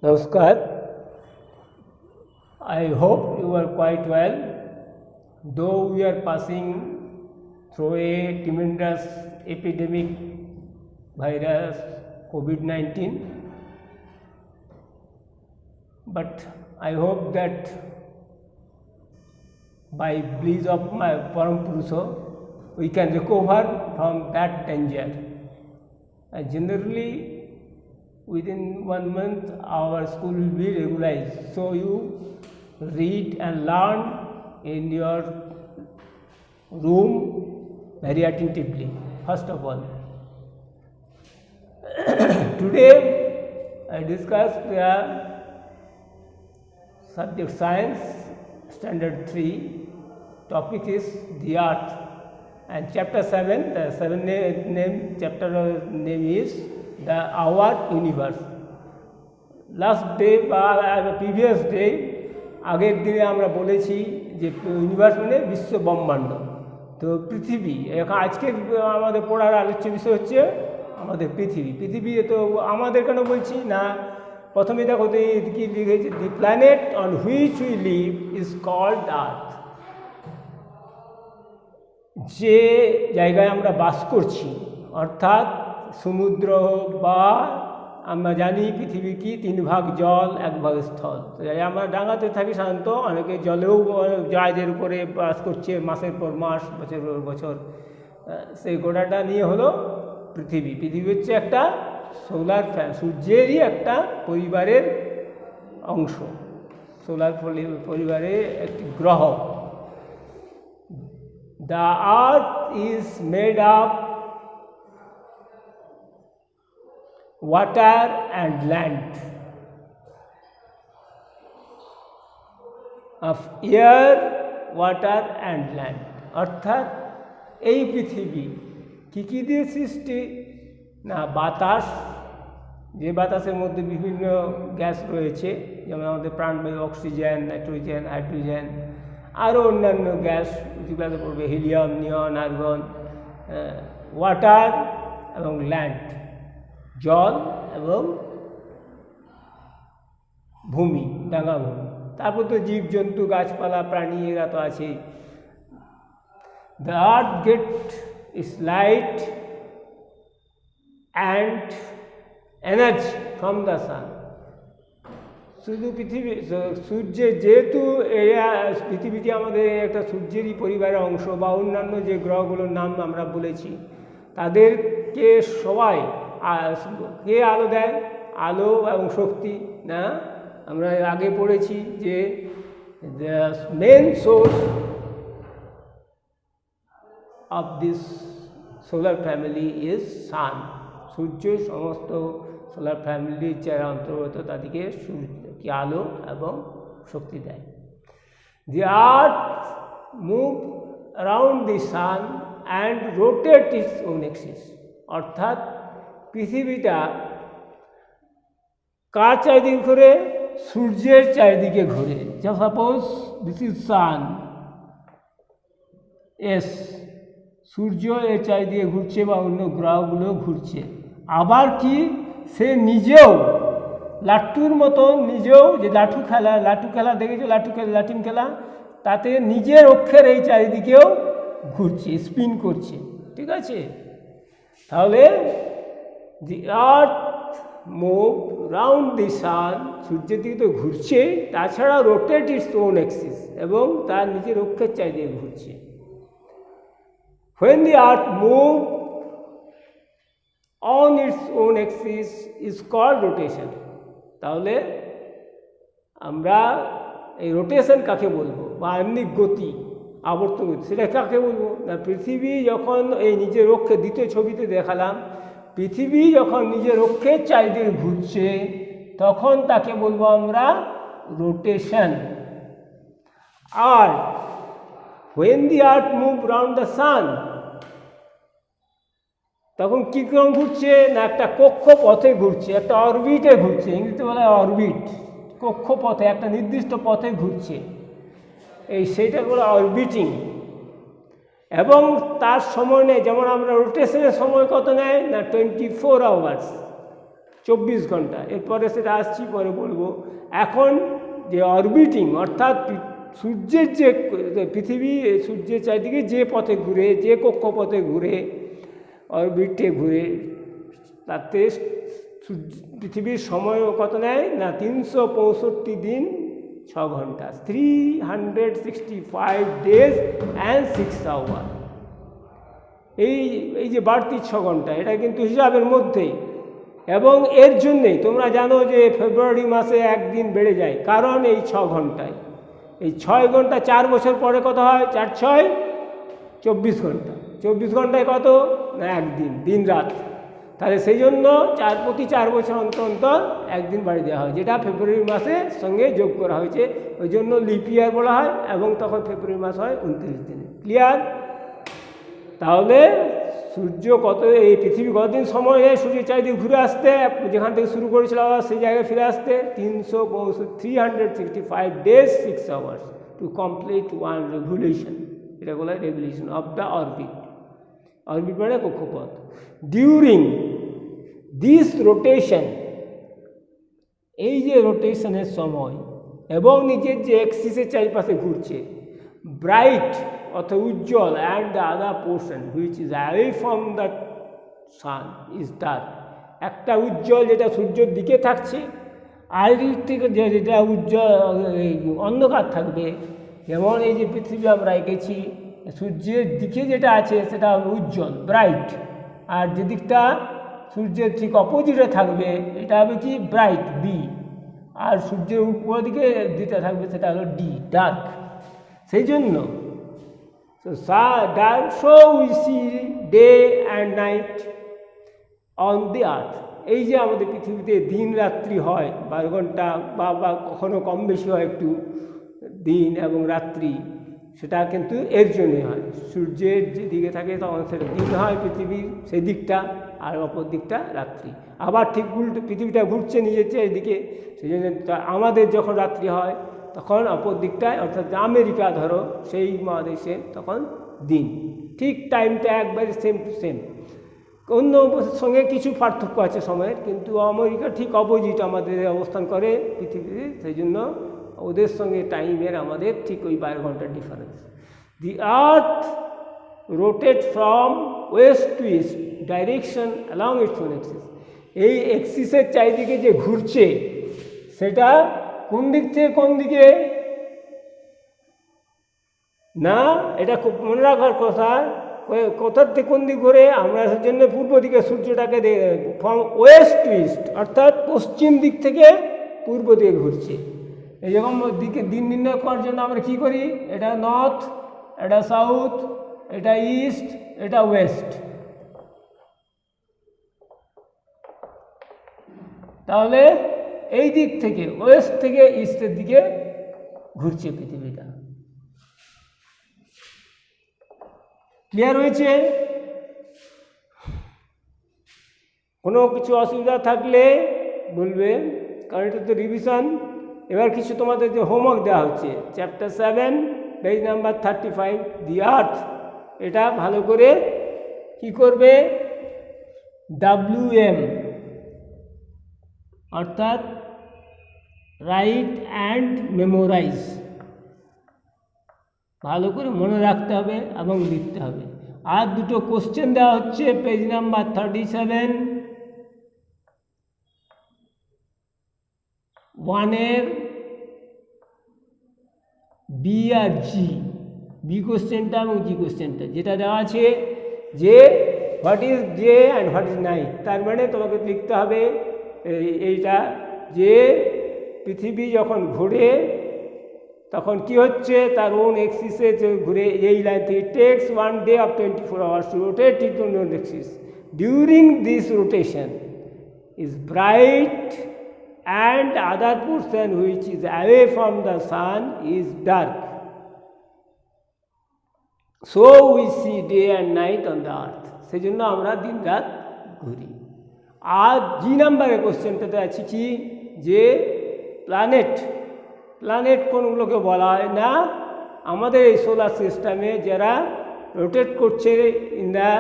Namaskar. I hope you are quite well, though we are passing through a tremendous epidemic virus COVID-19. But I hope that by bliss of my Param Purusha, we can recover from that danger. And generally, within 1 month, our school will be regularized. So you read and learn in your room very attentively, first of all. Today, I discussed the subject science, standard 3, topic is the earth, and chapter 7, the chapter name is the our universe. Last day বা previous day আগের দিনে আমরা বলেছি যে universe মানে বিশ্ব ব্রহ্মাণ্ড। তো পৃথিবী এখন আজকের আমাদের পড়ার আলোচ্য বিষয় হচ্ছে আমাদের পৃথিবী। তো আমাদের কেন বলছি না, প্রথমে দেখো কি লিখেছে, the planet on which we live is called earth. যে জায়গায় আমরা বাস করছি, অর্থাৎ সমুদ্র, বা আমরা জানি পৃথিবী কি 3 ভাগ জল 1 ভাগ স্থল। আমরা ডাঙাতে থাকি সাধারণত, অনেকে জলেও জাহাজের উপরে বাস করছে মাসের পর মাস, বছর পর বছর। সেই গোটাটা নিয়ে হলো পৃথিবী হচ্ছে একটা সোলার সূর্যেরই একটা পরিবারের অংশ, সোলার পরিবারের একটি গ্রহ। The earth is made up water and land, of air, water and land। অর্থাৎ এই পৃথিবী কী দিয়ে সৃষ্টি না, বাতাস, যে বাতাসের মধ্যে বিভিন্ন গ্যাস রয়েছে, যেমন আমাদের প্রাণবায়ু, অক্সিজেন, নাইট্রোজেন, হাইড্রোজেন, আরও অন্যান্য গ্যাস যেগুলো পড়বে, হিলিয়াম, নিয়ন, আর্গন, ওয়াটার এবং ল্যান্ড, জল এবং ভূমি, ডাঙা ভূমি। তারপর তো জীবজন্তু, গাছপালা, প্রাণী, এরা তো আছেই। The earth gate it's light and energy from the সান। শুধু সূর্যের, যেহেতু পৃথিবীটি আমাদের একটা সূর্যেরই পরিবারের অংশ, বা অন্যান্য যে গ্রহগুলোর নাম আমরা বলেছি, তাদেরকে সবাই কে আলো দেয়? আলো এবং শক্তি না। আমরা আগে পড়েছি যে the main source of this solar family is sun. সূর্য সমস্ত সোলার ফ্যামিলির যারা অন্তর্গত তাদেরকে কি আলো এবং শক্তি দেয়। The earth move around the sun and rotate its own axis. অর্থাৎ পৃথিবীটা কার চারিদিকে ঘুরে? সূর্যের চারিদিকে ঘুরে। Suppose this is sun, S, সূর্য এর চারিদিকে ঘুরছে বা অন্য গ্রহগুলো ঘুরছে। আবার কি সে নিজেও লাট্টুর মতন, নিজেও যে লাটু খেলা দেখেছো, লাটিম খেলা, তাতে নিজের অক্ষের এই চারিদিকেও ঘুরছে, স্পিন করছে। ঠিক আছে, তাহলে দি আর্থ মুভ রাউন্ড দি সান, সূর্যের দিকে তো ঘুরছে, তাছাড়া রোটেট ইটস ওন এক্সিস, এবং তার নিজের অক্ষের চারিদিকে ঘুরছে। When the earth moves on its own axis is called rotation। তাহলে আমরা এই রোটেশন কাকে বলবো, বা এমনি গতি, আবর্তন গতি, সেটা কাকে বলবো না? পৃথিবী যখন এই নিজের অক্ষে, দ্বিতীয় ছবিতে দেখালাম, পৃথিবী যখন নিজের অক্ষের চারিদিকে ঘুরছে, তখন তাকে বলবো আমরা রোটেশন। আর when the earth move round the sun, তখন কী ক্রম ঘুরছে না, একটা কক্ষপথে ঘুরছে, একটা অরবিটে ঘুরছে, ইংরেজিতে বলা হয় অরবিট। কক্ষপথে একটা নির্দিষ্ট পথে ঘুরছে, সেইটা বলে অরবিটিং। এবং তার সময় নেই, যেমন আমরা রোটেশনের সময় কত নেয় না 24 আওয়ার্স, 24 ঘন্টা। এরপরে সেটা আসছি, পরে বলবো। এখন যে অরবিটিং, অর্থাৎ সূর্যের যে পৃথিবী সূর্যের চারিদিকে যে পথে ঘুরে, যে কক্ষপথে ঘুরে, অরবিটে ঘুরে, তাতে পৃথিবীর সময় কত নেয় না 365 দিন 6 ঘন্টা, 365 days and 6 hours। এই যে বাড়তি 6 ঘন্টা, এটা কিন্তু হিসাবের মধ্যেই। এবং এর জন্যেই তোমরা জানো যে ফেব্রুয়ারি মাসে একদিন বেড়ে যায়, কারণ এই 6 ঘন্টায়। এই 6 ঘন্টা 4 বছর পরে কত হয়? 4 6 24 ঘন্টা। 24 ঘন্টায় কত না একদিন, দিন রাত। তাহলে সেই জন্য প্রতি 4 বছর অন্তর অন্তর একদিন বাড়ি দেওয়া হয়, যেটা ফেব্রুয়ারি মাসের সঙ্গে যোগ করা হয়েছে। ওই জন্য লিপ ইয়ার বলা হয়, এবং তখন ফেব্রুয়ারি মাস হয় 29 দিনে। ক্লিয়ার? তাহলে সূর্য এই পৃথিবী কতদিন সময় নেয় সূর্যের চারিদিকে ঘুরে আসতে, যেখান থেকে শুরু করেছিল আবার সেই জায়গায় ফিরে আসতে? 365 days 6 hours to complete one revolution. এটা বলা হয় revolution of the orbit. Orbit মানে কক্ষপথ। ডিউরিং দিস রোটেশন, এই যে রোটেশনের সময় এবং নিজের যে এক্সিসের চারিপাশে ঘুরছে, ব্রাইট অর্থাৎ উজ্জ্বল, and the other portion which is away from the sun is dark. একটা উজ্জ্বল যেটা সূর্যের দিকে থাকছে, আর দিক থেকে যেটা উজ্জ্বল অন্ধকার থাকবে। যেমন এই যে পৃথিবী আমরা এঁকেছি, সূর্যের দিকে যেটা আছে সেটা উজ্জ্বল, ব্রাইট, আর যে দিকটা সূর্যের ঠিক অপোজিটে থাকবে এটা হবে কি? Bright, B. আর সূর্যের উপর দিকে যেটা থাকবে সেটা হলো ডি, ডার্ক। সেই জন্য so we see day and night on the earth। এই যে আমাদের পৃথিবীতে দিন রাত্রি হয় 12 ঘন্টা, বা কখনো কম বেশি হয় একটু দিন এবং রাত্রি, সেটা কিন্তু এর জন্যই হয়। সূর্যের যে দিকে থাকে তখন সেটা দিন হয় পৃথিবীর সেই দিকটা, আর অপর দিকটা রাত্রি। আবার ঠিক উল্টো পৃথিবীটা ঘুরছে নিজের দিকে, সেই জন্য আমাদের যখন রাত্রি হয় তখন অপর দিকটায়, অর্থাৎ আমেরিকা ধরো সেই মহাদেশে তখন দিন। ঠিক টাইমটা একবারে সেম টু সেম। অন্য সঙ্গে কিছু পার্থক্য আছে সময়ের, কিন্তু আমেরিকা ঠিক অপোজিট আমাদের অবস্থান করে পৃথিবীতে, সেই জন্য ওদের সঙ্গে টাইমের আমাদের ঠিক ওই 12 ঘন্টার difference. The earth rotate from west to east direction along its own axis. এই এক্সিসের চারিদিকে যে ঘুরছে সেটা কোন দিক থেকে কোন দিকে না, এটা খুব মনে রাখার কথা। কোথার থেকে কোন দিক ঘুরে? আমরা জন্য পূর্ব দিকে সূর্যটাকে ফ্রম ওয়েস্ট টু ইস্ট, অর্থাৎ পশ্চিম দিক থেকে পূর্ব দিকে ঘুরছে। এই রকম দিকে দিন নির্ণয় করার জন্য আমরা কী করি? এটা নর্থ, এটা সাউথ, এটা ইস্ট, এটা ওয়েস্ট। তাহলে এই দিক থেকে ওয়েস্ট থেকে ইস্টের দিকে ঘুরছে পৃথিবীটা। ক্লিয়ার হয়েছে? কোনো কিছু অসুবিধা থাকলে বলবে, কারণ এটা তো রিভিশন। এবার কিছু তোমাদের যে হোমওয়ার্ক দেওয়া হচ্ছে, চ্যাপ্টার 7 পেজ নাম্বার 35 দি আর্থ। এটা ভালো করে কি করবে? WM অর্থাৎ রাইট অ্যান্ড মেমোরাইজ, ভালো করে মনে রাখতে হবে এবং লিখতে হবে। আর দুটো কোশ্চেন দেওয়া হচ্ছে পেজ নাম্বার 37 1-এর বি আর জি, বি কোশ্চেনটা এবং জি কোশ্চেনটা। যেটা দেওয়া আছে যে what is day and what is night, তার মানে তোমাকে লিখতে হবে এইটা যে পৃথিবী যখন ঘুরে তখন কি হচ্ছে, তার ওন এক্সিসে ঘুরে এই লাইন থেকে text 1 day of 24 hours to rotate it on own axis. During this rotation is bright and other portion which is away from the sun is dark. So we see day and night on the earth. সেই জন্য আমরা দিন রাত ঘুরি। আর জি নাম্বারের কোশ্চেনটাতে আছে কি, যে প্ল্যানেট কোনগুলোকে বলা হয় না আমাদের এই সোলার সিস্টেমে যারা রোটেট করছে in the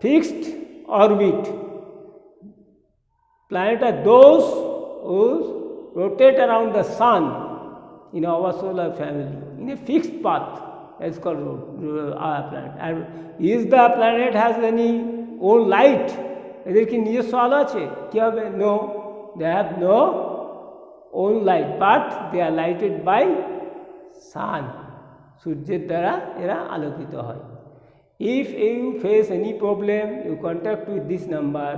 fixed orbit, Planet are those who rotate around the sun in our solar family in a fixed path. That's called our planet. And is the planet has any own light? এদের কি নিজস্ব আলো আছে? কি হবে? No, they have no own light, but they are lighted by sun. সূর্যের দ্বারা এরা আলোকিত হয়। If you face any problem, you contact with this number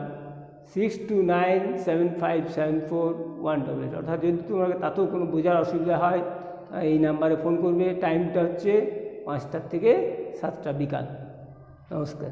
6297574188। অর্থাৎ যদি তোমার তাতেও কোনো বোঝার অসুবিধা হয় এই নাম্বারে ফোন করবে। টাইমটা হচ্ছে 5টা থেকে 7টা বিকাল। নমস্কার।